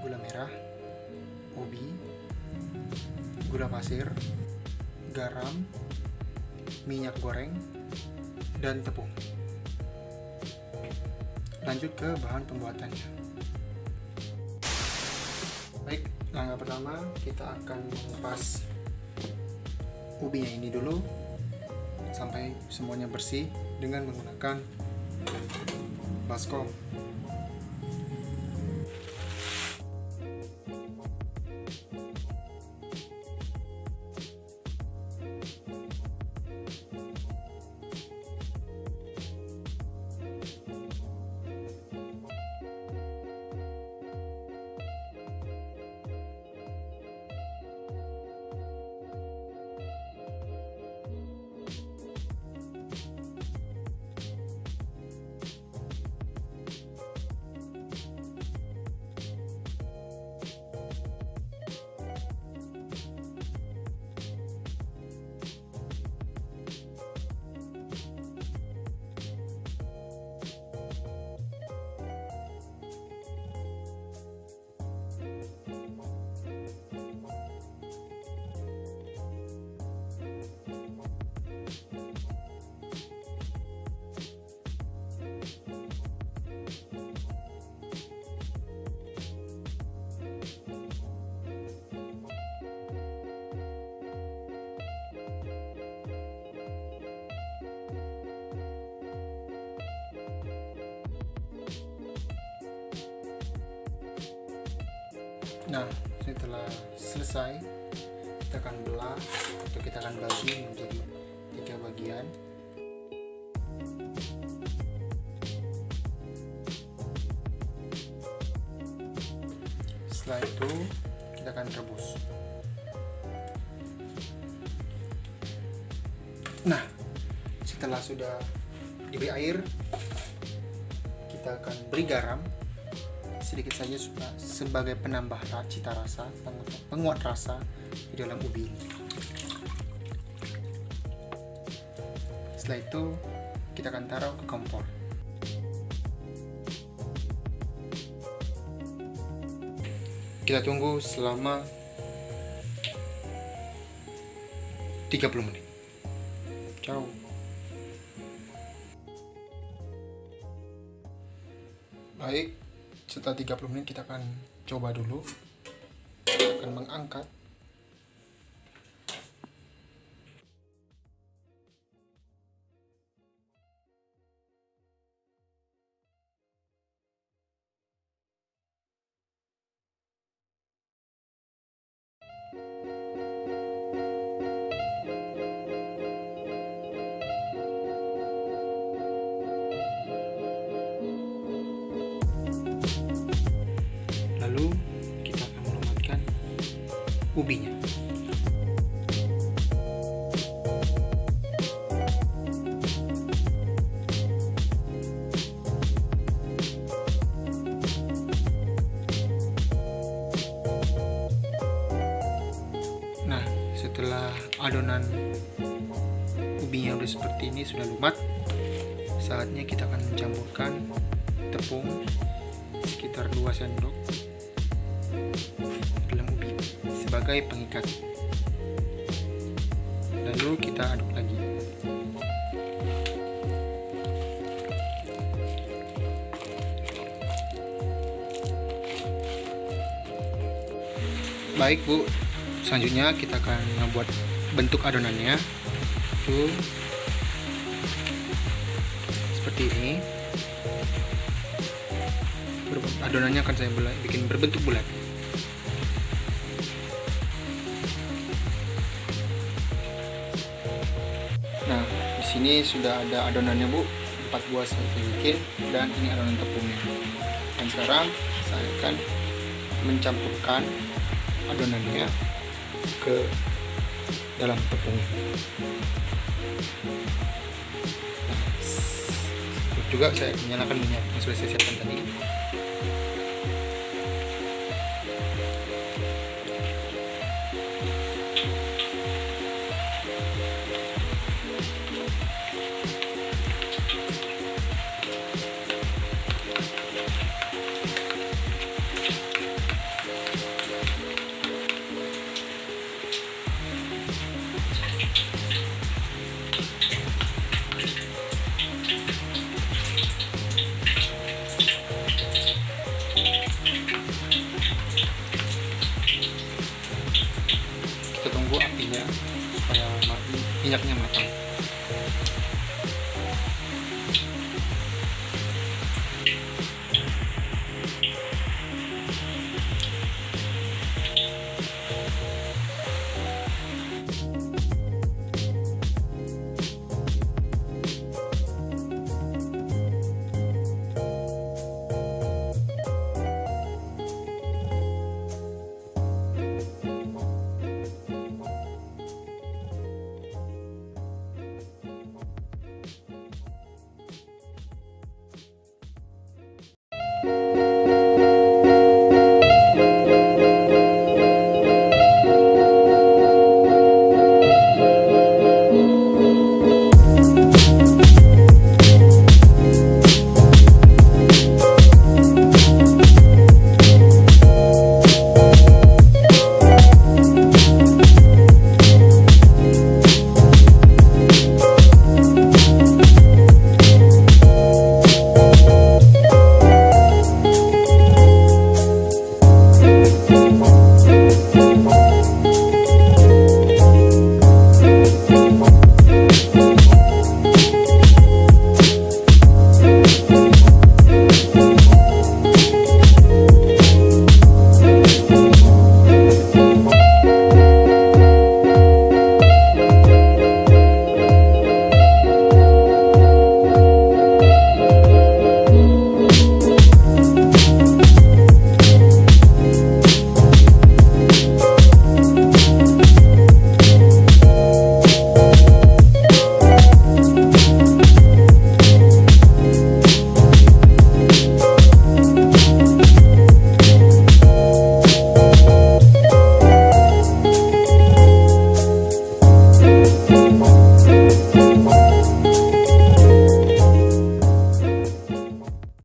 gula merah, ubi, gula pasir, garam, minyak goreng, dan tepung. Lanjut ke bahan pembuatannya. Baik, langkah pertama kita akan mengupas ubinya ini dulu sampai semuanya bersih dengan menggunakan baskom. Nah, setelah selesai, kita akan belah atau kita akan bagi menjadi 3 bagian. Setelah itu, kita akan rebus. Nah, setelah sudah diberi air, kita akan beri garam sedikit saja sebagai penambah cita rasa, penguat rasa di dalam ubi ini. Setelah itu kita akan taruh ke kompor. Kita tunggu selama 30 menit. Ciao. Baik, setelah 30 menit kita akan coba dulu. Kita akan mengangkat. Lalu kita akan melumatkan ubinya. Nah, setelah adonan ubinya udah seperti ini, sudah lumat, saatnya kita akan mencampurkan tepung sekitar 2 sendok dalam ubi sebagai pengikat. Lalu kita aduk lagi. Baik Bu, selanjutnya kita akan membuat bentuk adonannya. Tuh, seperti ini. Adonannya akan saya bikin berbentuk bulat. Nah, di sini sudah ada adonannya Bu, 4 buah saya bikin, dan ini adonan tepungnya. Dan sekarang saya akan mencampurkan adonannya ke dalam tepung. Nah, juga saya nyalakan minyak yang sudah saya siapkan tadi. minyaknya matang.